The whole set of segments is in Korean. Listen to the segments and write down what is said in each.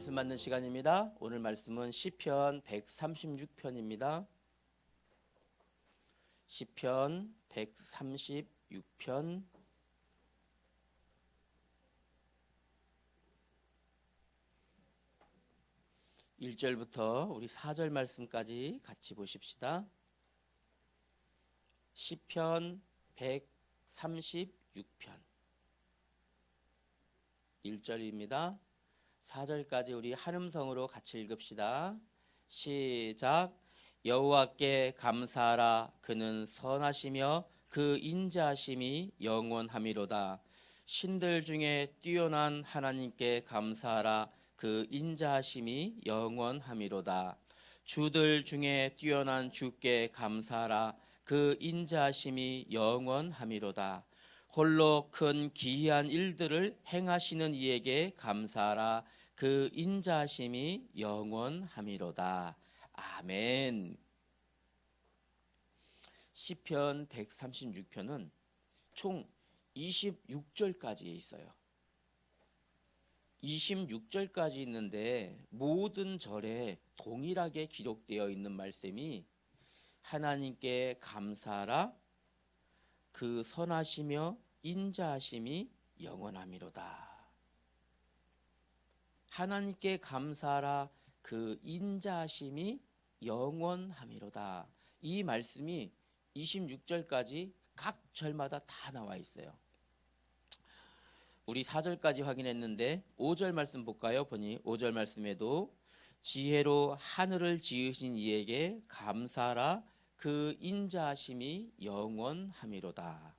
말씀 받는 시간입니다. 오늘 말씀은 시편 136편입니다. 시편 136편 1절부터 우리 4절 말씀까지 같이 보십시다. 시편 136편 1절입니다. 4절까지 우리 한음성으로 같이 읽읍시다. 시작. 여호와께 감사하라. 그는 선하시며 그 인자하심이 영원하미로다. 신들 중에 뛰어난 하나님께 감사하라. 그 인자하심이 영원하미로다. 주들 중에 뛰어난 주께 감사하라. 그 인자하심이 영원하미로다. 홀로 큰 기이한 일들을 행하시는 이에게 감사하라. 그 인자하심이 영원하미로다. 아멘. 시편 136편은 총 26절까지 있어요. 26절까지 있는데 모든 절에 동일하게 기록되어 있는 말씀이 하나님께 감사하라. 그 선하시며 인자하심이 영원하미로다. 하나님께 감사하라. 그 인자하심이 영원하미로다. 이 말씀이 26절까지 각 절마다 다 나와 있어요. 우리 4절까지 확인했는데 5절 말씀 볼까요? 보니 5절 말씀에도 지혜로 하늘을 지으신 이에게 감사하라. 그 인자하심이 영원하미로다.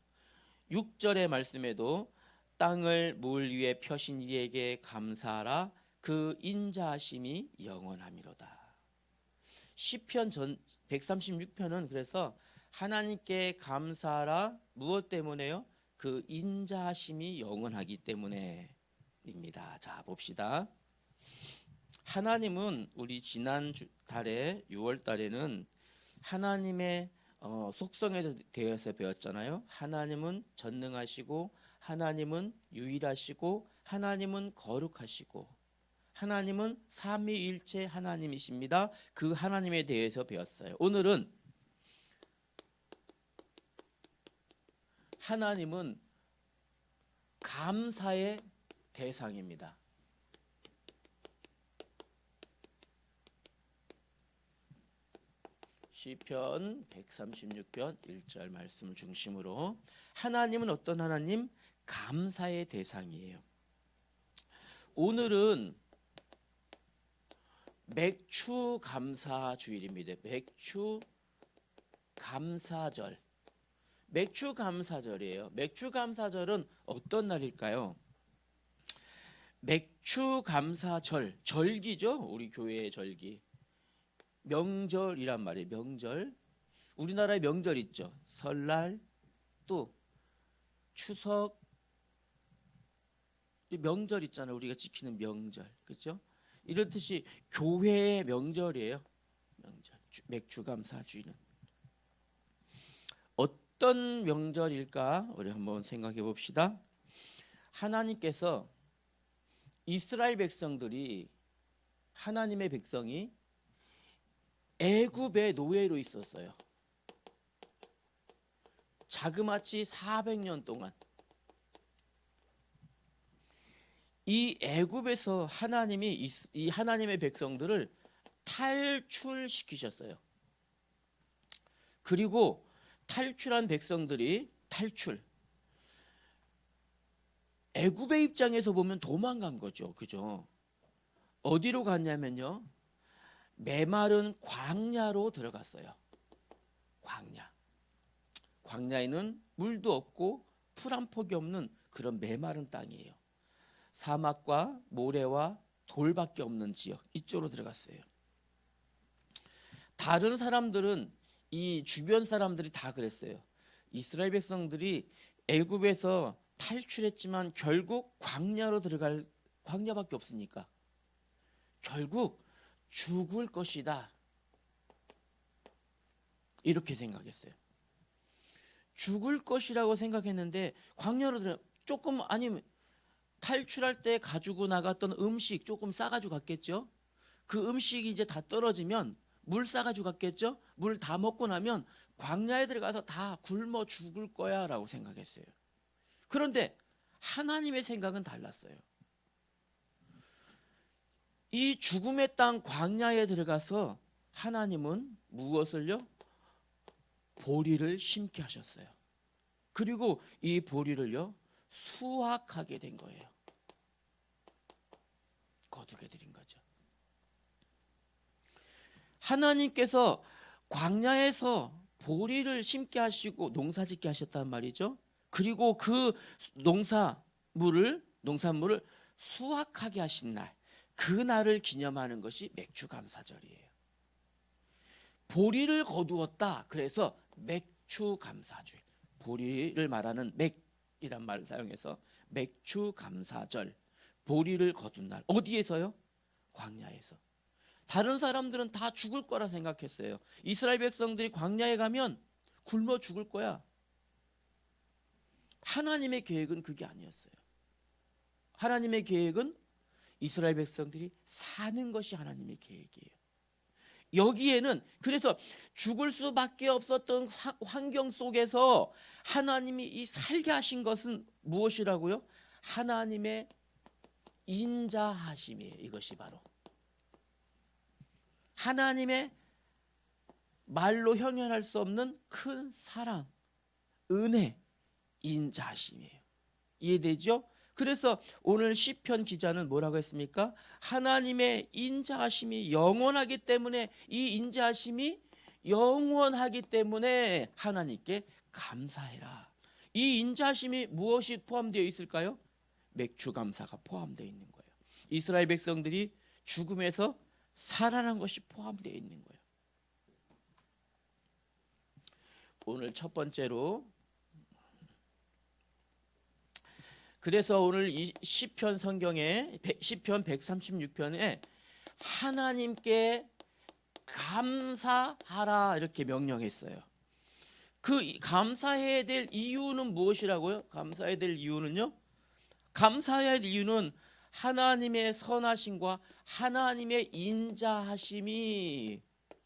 6절의 말씀에도 땅을 물 위에 펴신 이에게 감사하라. 그 인자하심이 영원하미로다. 시편 136편은 그래서 하나님께 감사하라. 무엇 때문에요? 그 인자하심이 영원하기 때문에입니다. 자, 봅시다. 하나님은 우리 지난 달에 6월 달에는 하나님의 속성에 대해서 배웠잖아요. 하나님은 전능하시고 하나님은 유일하시고 하나님은 거룩하시고 하나님은 삼위일체 하나님이십니다. 그 하나님에 대해서 배웠어요. 오늘은 하나님은 감사의 대상입니다. 시편 136편 1절 말씀 중심으로 하나님은 어떤 하나님? 감사의 대상이에요. 오늘은 맥주 감사 주일입니다. 맥주 감사절. 맥주 감사절이에요. 맥주 감사절은 어떤 날일까요? 맥주 감사절, 절기죠. 우리 교회의 절기. 명절이란 말이에요. 명절. 우리나라에 명절 있죠. 설날, 또 추석. 명절 있잖아요. 우리가 지키는 명절. 그렇죠? 이렇듯이 교회의 명절이에요. 명절. 맥주감사주일은 어떤 명절일까? 우리 한번 생각해 봅시다. 하나님께서 이스라엘 백성들이 하나님의 백성이 애굽의 노예로 있었어요. 자그마치 400년 동안. 이 애굽에서 하나님이 이 하나님의 백성들을 탈출시키셨어요. 그리고 탈출한 백성들이 애굽의 입장에서 보면 도망간 거죠. 그죠? 어디로 갔냐면요. 메마른 광야로 들어갔어요. 광야에는 물도 없고 풀 한 폭이 없는 그런 메마른 땅이에요. 사막과 모래와 돌밖에 없는 지역, 이쪽으로 들어갔어요. 다른 사람들은, 이 주변 사람들이 다 그랬어요. 이스라엘 백성들이 애굽에서 탈출했지만 결국 광야로 들어갈, 광야밖에 없으니까 결국 죽을 것이다, 이렇게 생각했어요. 죽을 것이라고 생각했는데 광야로 들어, 조금 아니면 탈출할 때 가지고 나갔던 음식 조금 싸가지고 갔겠죠. 그 음식이 이제 다 떨어지면 물 싸가지고 갔겠죠. 물 다 먹고 나면 광야에 들어가서 다 굶어 죽을 거야 라고 생각했어요. 그런데 하나님의 생각은 달랐어요. 이 죽음의 땅 광야에 들어가서 하나님은 무엇을요? 보리를 심게 하셨어요. 그리고 이 보리를요 수확하게 된 거예요. 거두게 드린 거죠. 하나님께서 광야에서 보리를 심게 하시고 농사짓게 하셨단 말이죠. 그리고 그 농산물을 수확하게 하신 날, 그 날을 기념하는 것이 맥주감사절이에요. 보리를 거두었다. 그래서 맥주감사주일. 보리를 말하는 맥이란 말을 사용해서 맥주감사절. 보리를 거둔 날. 어디에서요? 광야에서. 다른 사람들은 다 죽을 거라 생각했어요. 이스라엘 백성들이 광야에 가면 굶어 죽을 거야. 하나님의 계획은 그게 아니었어요. 하나님의 계획은 이스라엘 백성들이 사는 것이 하나님의 계획이에요. 여기에는 그래서 죽을 수밖에 없었던 환경 속에서 하나님이 이 살게 하신 것은 무엇이라고요? 하나님의 인자하심이에요. 이것이 바로 하나님의 말로 형용할 수 없는 큰 사랑, 은혜, 인자하심이에요. 이해되죠? 그래서 오늘 시편 기자는 뭐라고 했습니까? 하나님의 인자하심이 영원하기 때문에, 이 인자하심이 영원하기 때문에 하나님께 감사해라. 이 인자하심이 무엇이 포함되어 있을까요? 맥주감사가 포함되어 있는 거예요. 이스라엘 백성들이 죽음에서 살아난 것이 포함되어 있는 거예요. 오늘 첫 번째로, 그래서 오늘 이 시편 성경에 시편 136편에 하나님께 감사하라 이렇게 명령했어요. 그 감사해야 될 이유는 무엇이라고요? 감사해야 될 이유는요? 감사해야 할 이유는 하나님의 선하심과 하나님의 인자하심이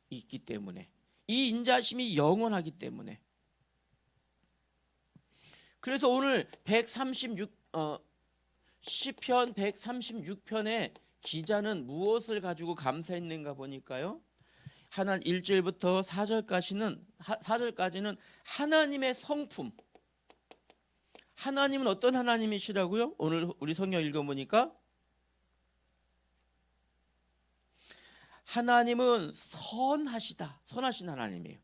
있기 때문에, 이 인자하심이 영원하기 때문에. 그래서 오늘 시편 136편의 기자는 무엇을 가지고 감사했는가 보니까요. 1절부터 4절까지는 하나님의 성품. 하나님은 어떤 하나님이시라고요? 오늘 우리 성경 읽어보니까 하나님은 선하신 하나님이에요.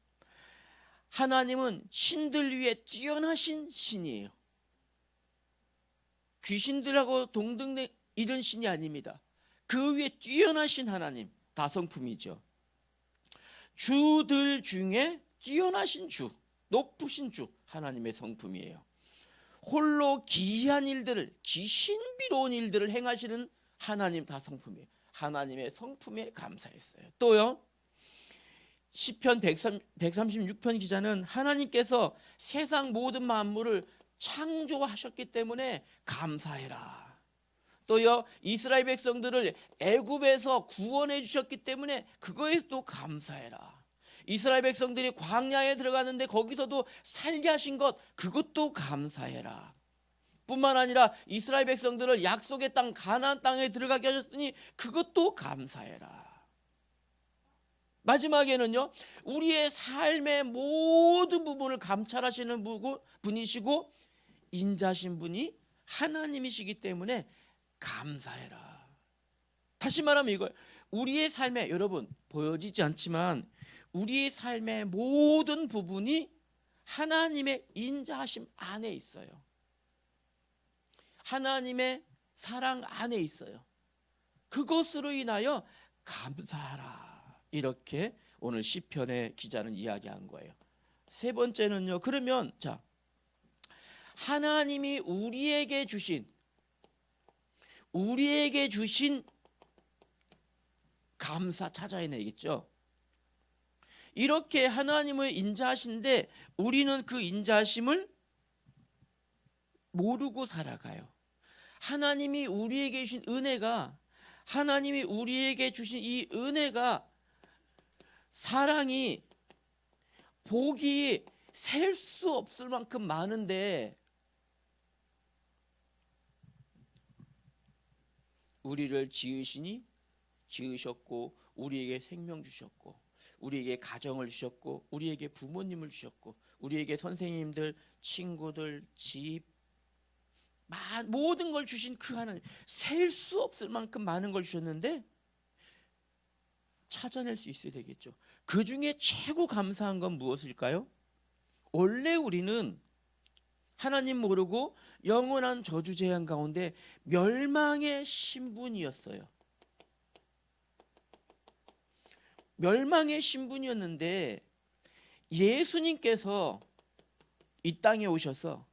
하나님은 신들 위에 뛰어나신 신이에요. 귀신들하고 동등된 이런 신이 아닙니다. 그 위에 뛰어나신 하나님, 다성품이죠. 주들 중에 뛰어나신 주, 높으신 주, 하나님의 성품이에요. 홀로 기이한 일들을, 신비로운 일들을 행하시는 하나님 다성품이에요. 하나님의 성품에 감사했어요. 또요, 시편 136편 기자는 하나님께서 세상 모든 만물을 창조하셨기 때문에 감사해라. 또요, 이스라엘 백성들을 애굽에서 구원해 주셨기 때문에 그거에 또 감사해라. 이스라엘 백성들이 광야에 들어갔는데 거기서도 살게 하신 것, 그것도 감사해라. 뿐만 아니라 이스라엘 백성들을 약속의 땅 가나안 땅에 들어가게 하셨으니 그것도 감사해라. 마지막에는요, 우리의 삶의 모든 부분을 감찰하시는 분이시고 인자신 분이 하나님이시기 때문에 감사해라. 다시 말하면 이거예요. 우리의 삶에, 여러분 보여지지 않지만 우리의 삶의 모든 부분이 하나님의 인자하심 안에 있어요. 하나님의 사랑 안에 있어요. 그것으로 인하여 감사하라. 이렇게 오늘 시편의 기자는 이야기한 거예요. 세 번째는요, 그러면 자, 하나님이 우리에게 주신 감사 찾아내겠죠. 이렇게 하나님을 인자하신데 우리는 그 인자하심을 모르고 살아가요. 하나님이 우리에게 주신 은혜가, 하나님이 우리에게 주신 이 은혜가, 사랑이, 복이 셀 수 없을 만큼 많은데 우리를 지으셨고 우리에게 생명 주셨고 우리에게 가정을 주셨고 우리에게 부모님을 주셨고 우리에게 선생님들, 친구들, 집, 모든 걸 주신 그 하나님, 셀 수 없을 만큼 많은 걸 주셨는데 찾아낼 수 있어야 되겠죠. 그 중에 최고 감사한 건 무엇일까요? 원래 우리는 하나님 모르고 영원한 저주재앙 가운데 멸망의 신분이었어요. 멸망의 신분이었는데 예수님께서 이 땅에 오셔서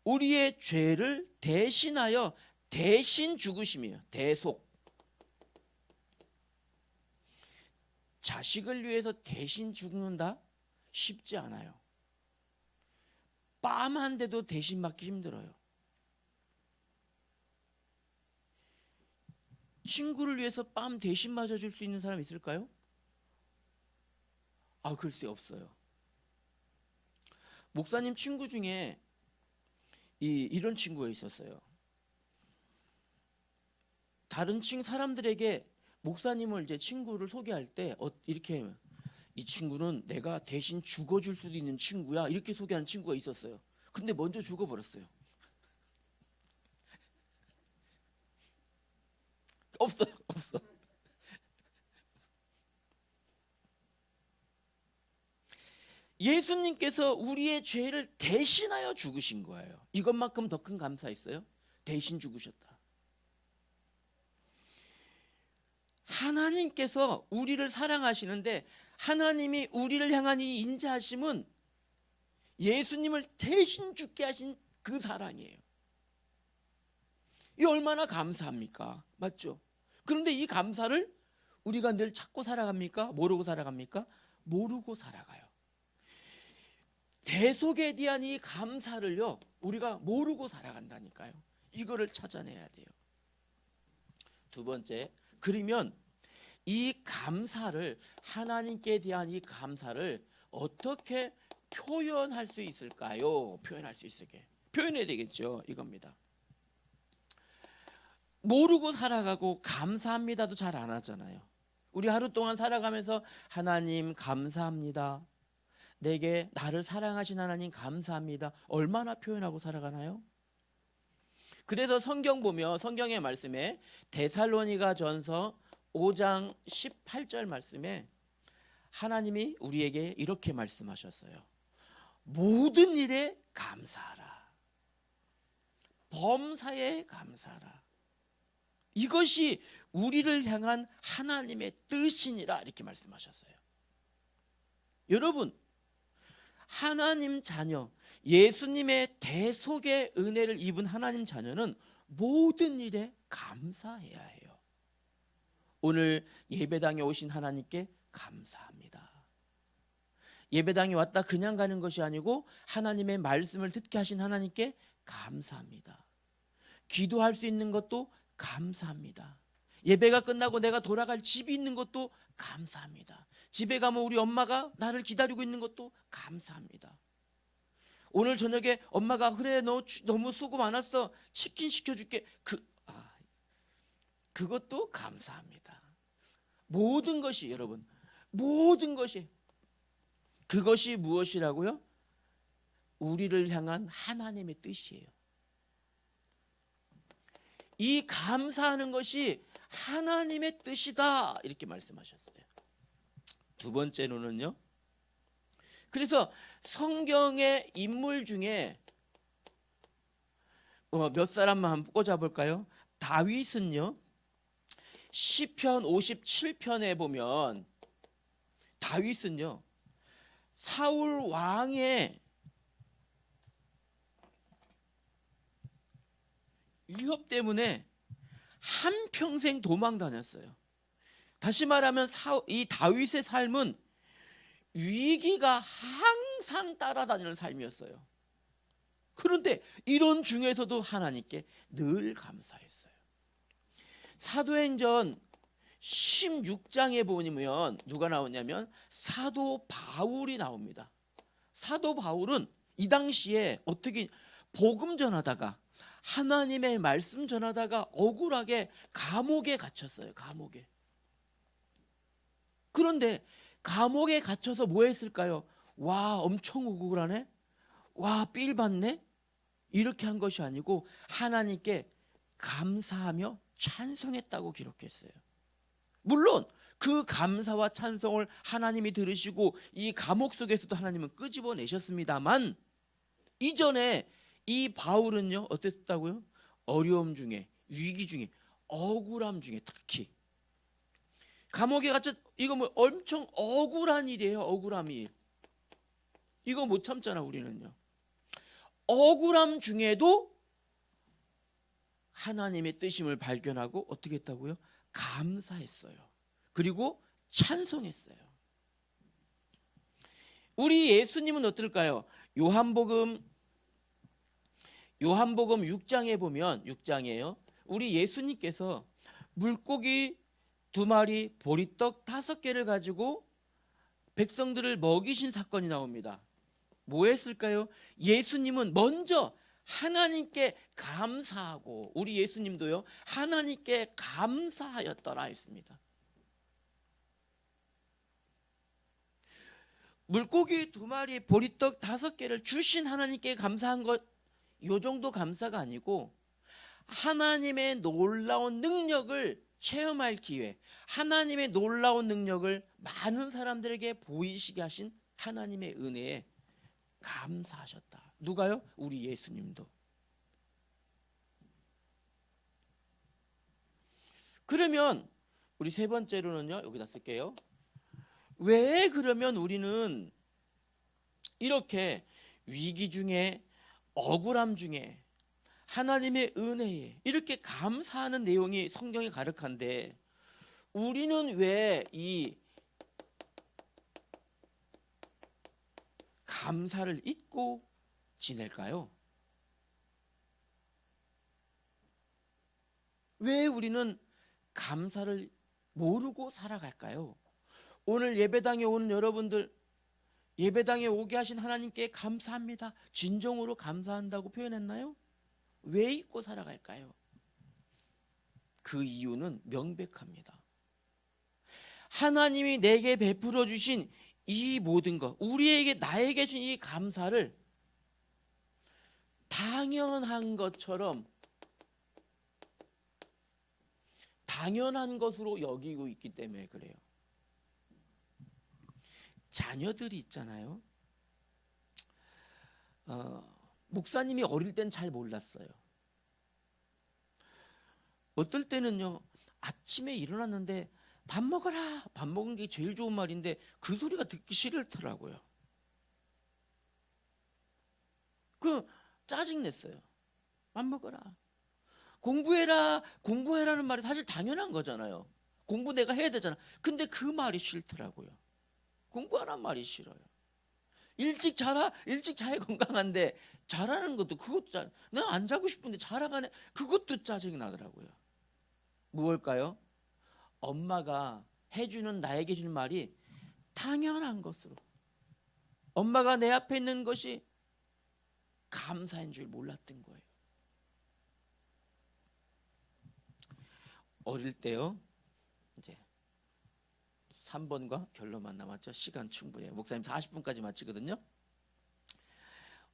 우리의 죄를 대신하여 대신 죽으심이에요. 대속. 자식을 위해서 대신 죽는다? 쉽지 않아요. 뺨 한 대도 대신 맞기 힘들어요. 친구를 위해서 뺨 대신 맞아줄 수 있는 사람 있을까요? 글쎄 없어요. 목사님 친구 중에 이런 친구가 있었어요. 다른 사람들에게 목사님을 이제 친구를 소개할 때 이렇게, 이 친구는 내가 대신 죽어줄 수도 있는 친구야, 이렇게 소개하는 친구가 있었어요. 근데 먼저 죽어버렸어요. 없어. 예수님께서 우리의 죄를 대신하여 죽으신 거예요. 이것만큼 더 큰 감사 있어요? 대신 죽으셨다. 하나님께서 우리를 사랑하시는데 하나님이 우리를 향한 이 인자하심은 예수님을 대신 죽게 하신 그 사랑이에요. 이 얼마나 감사합니까? 맞죠? 그런데 이 감사를 우리가 늘 찾고 살아갑니까? 모르고 살아갑니까? 모르고 살아가요. 대속에 대한 이 감사를요, 우리가 모르고 살아간다니까요. 이거를 찾아내야 돼요. 두 번째, 그러면 이 감사를, 하나님께 대한 이 감사를 어떻게 표현할 수 있을까요? 표현할 수 있게 표현해야 되겠죠. 이겁니다. 모르고 살아가고 감사합니다도 잘 안 하잖아요. 우리 하루 동안 살아가면서 하나님 감사합니다, 내게 나를 사랑하신 하나님 감사합니다, 얼마나 표현하고 살아가나요? 그래서 성경 보면, 성경의 말씀에 데살로니가 전서 5장 18절 말씀에 하나님이 우리에게 이렇게 말씀하셨어요. 모든 일에 감사하라, 범사에 감사하라. 이것이 우리를 향한 하나님의 뜻이니라, 이렇게 말씀하셨어요. 여러분, 하나님 자녀, 예수님의 대속의 은혜를 입은 하나님 자녀는 모든 일에 감사해야 해요. 오늘 예배당에 오신 하나님께 감사합니다. 예배당에 왔다 그냥 가는 것이 아니고 하나님의 말씀을 듣게 하신 하나님께 감사합니다. 기도할 수 있는 것도 감사합니다. 예배가 끝나고 내가 돌아갈 집이 있는 것도 감사합니다. 집에 가면 우리 엄마가 나를 기다리고 있는 것도 감사합니다. 오늘 저녁에 엄마가 그래 너 너무 수고 많았어, 치킨 시켜줄게, 그것도 감사합니다. 모든 것이, 여러분, 모든 것이, 그것이 무엇이라고요? 우리를 향한 하나님의 뜻이에요. 이 감사하는 것이 하나님의 뜻이다, 이렇게 말씀하셨어요. 두 번째로는요, 그래서 성경의 인물 중에 몇 사람만 한번 꽂아볼까요? 다윗은요, 시편 57편에 보면 다윗은요, 사울 왕의 위협 때문에 한평생 도망 다녔어요. 다시 말하면 이 다윗의 삶은 위기가 항상 따라다니는 삶이었어요. 그런데 이런 중에서도 하나님께 늘 감사했어요. 사도행전 16장에 보면 누가 나오냐면 사도 바울이 나옵니다. 사도 바울은 이 당시에 어떻게 복음 전하다가 하나님의 말씀 전하다가 억울하게 감옥에 갇혔어요. 감옥에. 그런데 감옥에 갇혀서 뭐 했을까요? 와, 엄청 억울하네. 와, 삘 받네. 이렇게 한 것이 아니고 하나님께 감사하며 찬송했다고 기록했어요. 물론 그 감사와 찬송을 하나님이 들으시고 이 감옥 속에서도 하나님은 끄집어내셨습니다만, 이전에 이 바울은요 어땠다고요? 어려움 중에, 위기 중에, 억울함 중에, 특히 감옥에 갇혀, 이거 뭐 엄청 억울한 일이에요. 억울함 일. 이거 못 참잖아 우리는요. 억울함 중에도 하나님의 뜻임을 발견하고 어떻게 했다고요? 감사했어요. 그리고 찬송했어요. 우리 예수님은 어떨까요? 요한복음 6장에 보면, 6장이에요. 우리 예수님께서 물고기 2마리, 보리떡 5개를 가지고 백성들을 먹이신 사건이 나옵니다. 뭐 했을까요? 예수님은 먼저 하나님께 감사하고, 우리 예수님도요 하나님께 감사하였더라 했습니다. 물고기 2마리, 보리떡 5개를 주신 하나님께 감사한 것, 요 정도 감사가 아니고 하나님의 놀라운 능력을 체험할 기회, 하나님의 놀라운 능력을 많은 사람들에게 보이시게 하신 하나님의 은혜에 감사하셨다. 누가요? 우리 예수님도. 그러면 우리 세 번째로는요, 여기다 쓸게요. 왜 그러면 우리는 이렇게 위기 중에, 억울함 중에 하나님의 은혜에 이렇게 감사하는 내용이 성경에 가득한데, 우리는 왜 이 감사를 잊고 지낼까요? 왜 우리는 감사를 모르고 살아갈까요? 오늘 예배당에 오는 여러분들, 예배당에 오게 하신 하나님께 감사합니다, 진정으로 감사한다고 표현했나요? 왜 잊고 살아갈까요? 그 이유는 명백합니다. 하나님이 내게 베풀어 주신 이 모든 것, 우리에게, 나에게 주신 이 감사를 당연한 것처럼, 당연한 것으로 여기고 있기 때문에 그래요. 자녀들이 있잖아요. 목사님이 어릴 땐 잘 몰랐어요. 어떨 때는요, 아침에 일어났는데 밥 먹어라, 밥 먹은 게 제일 좋은 말인데 그 소리가 듣기 싫더라고요. 그 짜증냈어요. 밥 먹어라, 공부해라, 공부해라는 말이 사실 당연한 거잖아요. 공부 내가 해야 되잖아. 근데 그 말이 싫더라고요. 공부하란 말이 싫어요. 일찍 자라, 일찍 자야 건강한데 자라는 것도, 그것도 내가 안 자고 싶은데 자라가네, 그것도 짜증이 나더라고요. 무엇일까요? 엄마가 해주는, 나에게 주는 말이 당연한 것으로, 엄마가 내 앞에 있는 것이 감사인 줄 몰랐던 거예요. 어릴 때요, 이제 3번과 결론만 남았죠. 시간 충분해요. 목사님 40분까지 마치거든요.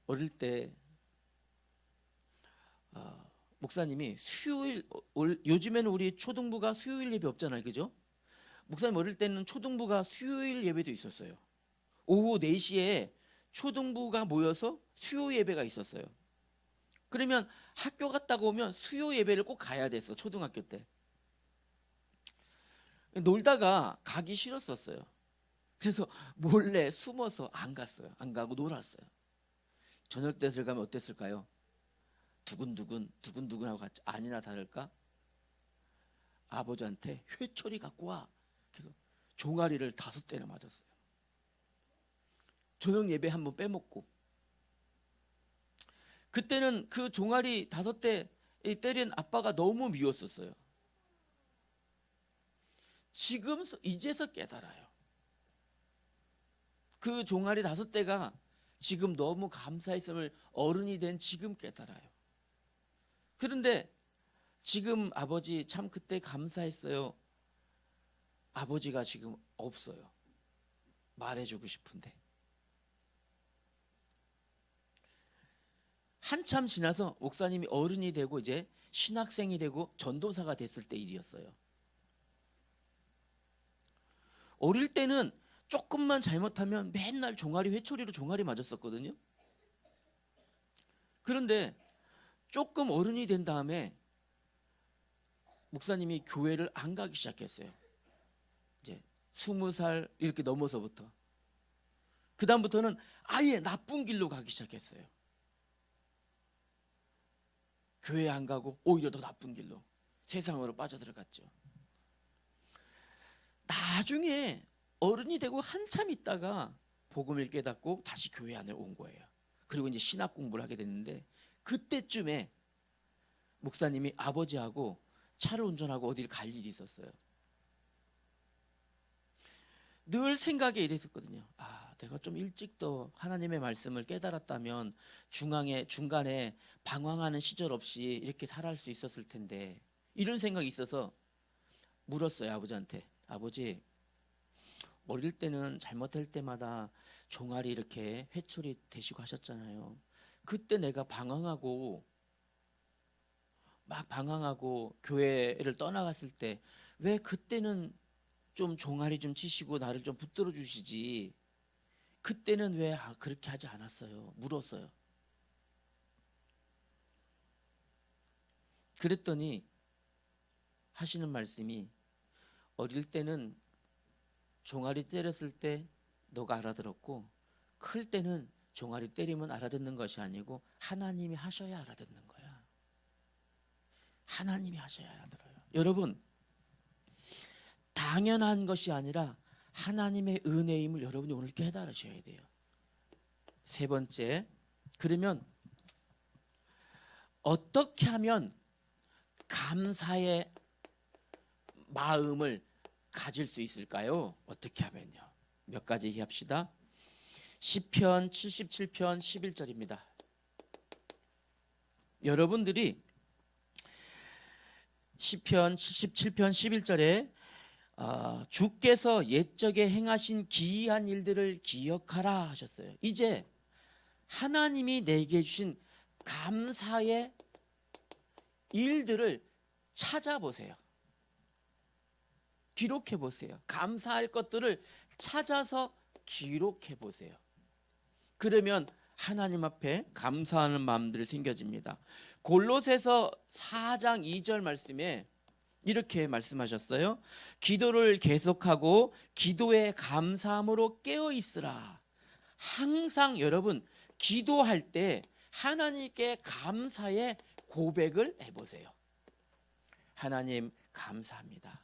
어릴 때 목사님이 수요일, 요즘에는 우리 초등부가 수요일 예배 없잖아요, 그죠? 목사님 어릴 때는 초등부가 수요일 예배도 있었어요. 오후 4시에 초등부가 모여서 수요 예배가 있었어요. 그러면 학교 갔다가 오면 수요 예배를 꼭 가야 됐어, 초등학교 때. 놀다가 가기 싫었었어요. 그래서 몰래 숨어서 안 갔어요. 안 가고 놀았어요. 저녁 때 들어가면 어땠을까요? 두근두근 하고 갔죠. 아니나 다를까 아버지한테 회초리 갖고 와, 그래서 종아리를 5대나 맞았어요. 저녁 예배 한번 빼먹고. 그때는 그 종아리 5대 때린 아빠가 너무 미웠었어요. 지금 이제서 깨달아요. 그 종아리 5대가 지금 너무 감사했음을 어른이 된 지금 깨달아요. 그런데 지금 아버지 참 그때 감사했어요. 아버지가 지금 없어요. 말해주고 싶은데. 한참 지나서 목사님이 어른이 되고 이제 신학생이 되고 전도사가 됐을 때 일이었어요. 어릴 때는 조금만 잘못하면 맨날 종아리 회초리로 종아리 맞았었거든요. 그런데 조금 어른이 된 다음에 목사님이 교회를 안 가기 시작했어요. 이제 20살 이렇게 넘어서부터. 그 다음부터는 아예 나쁜 길로 가기 시작했어요. 교회 안 가고 오히려 더 나쁜 길로 세상으로 빠져들어갔죠. 나중에 어른이 되고 한참 있다가 복음을 깨닫고 다시 교회 안에 온 거예요. 그리고 이제 신학 공부를 하게 됐는데 그때쯤에 목사님이 아버지하고 차를 운전하고 어디를 갈 일이 있었어요. 늘 생각에 이랬었거든요. 내가 좀 일찍 더 하나님의 말씀을 깨달았다면 중간에 방황하는 시절 없이 이렇게 살아갈 수 있었을 텐데, 이런 생각이 있어서 물었어요, 아버지한테. 아버지, 어릴 때는 잘못할 때마다 종아리 이렇게 회초리 대시고 하셨잖아요. 그때 내가 방황하고 교회를 떠나갔을 때 왜 그때는 좀 종아리 좀 치시고 나를 좀 붙들어 주시지, 그때는 왜 그렇게 하지 않았어요? 물었어요. 그랬더니 하시는 말씀이, 어릴 때는 종아리 때렸을 때 너가 알아들었고, 클 때는 종아리 때리면 알아듣는 것이 아니고 하나님이 하셔야 알아듣는 거야. 하나님이 하셔야 알아들어요. 여러분, 당연한 것이 아니라 하나님의 은혜임을 여러분이 오늘 깨달으셔야 돼요. 세 번째, 그러면 어떻게 하면 감사의 마음을 가질 수 있을까요? 어떻게 하면요? 몇 가지 얘기합시다. 시편 77편 11절입니다. 여러분들이 시편 77편 11절에 주께서 옛적에 행하신 기이한 일들을 기억하라 하셨어요. 이제 하나님이 내게 주신 감사의 일들을 찾아보세요. 기록해 보세요. 감사할 것들을 찾아서 기록해 보세요. 그러면 하나님 앞에 감사하는 마음들이 생겨집니다. 골로새서 4장 2절 말씀에 이렇게 말씀하셨어요. 기도를 계속하고 기도에 감사함으로 깨어 있으라. 항상 여러분 기도할 때 하나님께 감사의 고백을 해보세요. 하나님 감사합니다.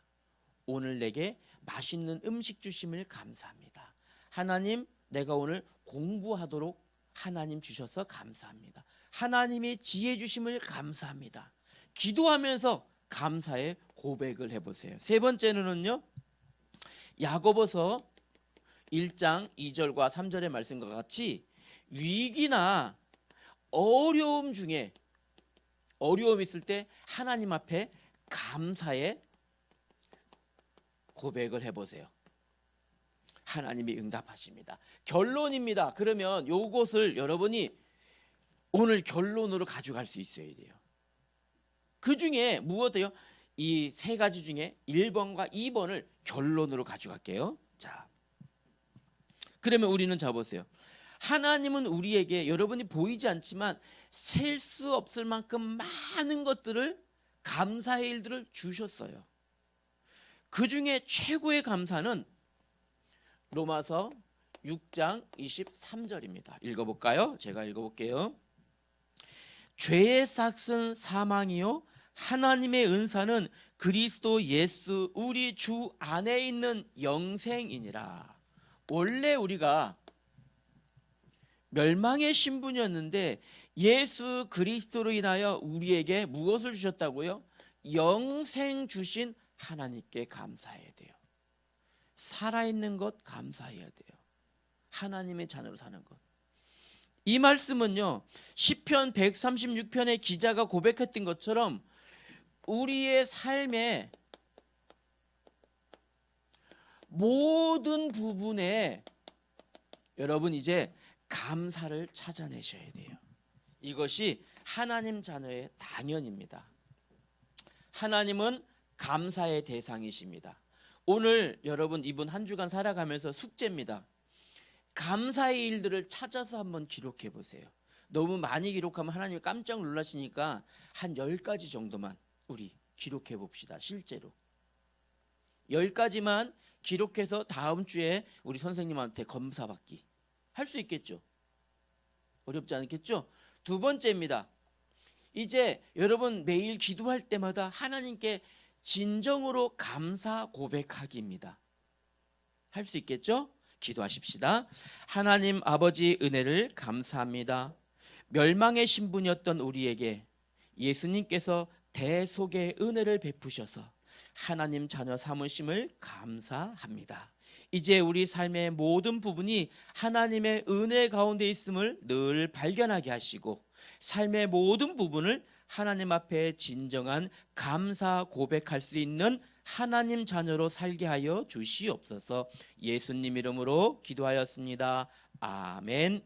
오늘 내게 맛있는 음식 주심을 감사합니다. 하나님, 내가 오늘 공부하도록 하나님 주셔서 감사합니다. 하나님이 지혜 주심을 감사합니다. 기도하면서 감사의 고백을 해보세요. 세 번째는요, 야고보서 1장 2절과 3절의 말씀과 같이 위기나 어려움 중에, 어려움이 있을 때 하나님 앞에 감사의 고백을 해보세요. 하나님이 응답하십니다. 결론입니다. 그러면 요것을 여러분이 오늘 결론으로 가져갈 수 있어야 돼요. 그 중에 무엇이요? 이 세 가지 중에 1번과 2번을 결론으로 가져갈게요. 자, 그러면 우리는 보세요. 하나님은 우리에게 여러분이 보이지 않지만 셀 수 없을 만큼 많은 것들을, 감사의 일들을 주셨어요. 그 중에 최고의 감사는 로마서 6장 23절입니다. 읽어볼까요? 제가 읽어볼게요. 죄의 삭은 사망이요 하나님의 은사는 그리스도 예수 우리 주 안에 있는 영생이니라. 원래 우리가 멸망의 신분이었는데 예수 그리스도로 인하여 우리에게 무엇을 주셨다고요? 영생 주신 하나님께 감사해야 돼요. 살아있는 것 감사해야 돼요. 하나님의 자녀로 사는 것. 이 말씀은요, 시편 136편의 기자가 고백했던 것처럼 우리의 삶의 모든 부분에 여러분 이제 감사를 찾아내셔야 돼요. 이것이 하나님 자녀의 당연입니다. 하나님은 감사의 대상이십니다. 오늘 여러분 이번 한 주간 살아가면서 숙제입니다. 감사의 일들을 찾아서 한번 기록해 보세요. 너무 많이 기록하면 하나님이 깜짝 놀라시니까 한 10가지 정도만 우리 기록해 봅시다. 실제로 10가지만 기록해서 다음 주에 우리 선생님한테 검사받기 할 수 있겠죠? 어렵지 않겠죠? 두 번째입니다. 이제 여러분 매일 기도할 때마다 하나님께 진정으로 감사 고백하기입니다. 할 수 있겠죠? 기도하십시다. 하나님 아버지 은혜를 감사합니다. 멸망의 신분이었던 우리에게 예수님께서 대속의 은혜를 베푸셔서 하나님 자녀 삼으심을 감사합니다. 이제 우리 삶의 모든 부분이 하나님의 은혜 가운데 있음을 늘 발견하게 하시고 삶의 모든 부분을 하나님 앞에 진정한 감사 고백할 수 있는 하나님 자녀로 살게 하여 주시옵소서. 예수님 이름으로 기도하였습니다. 아멘.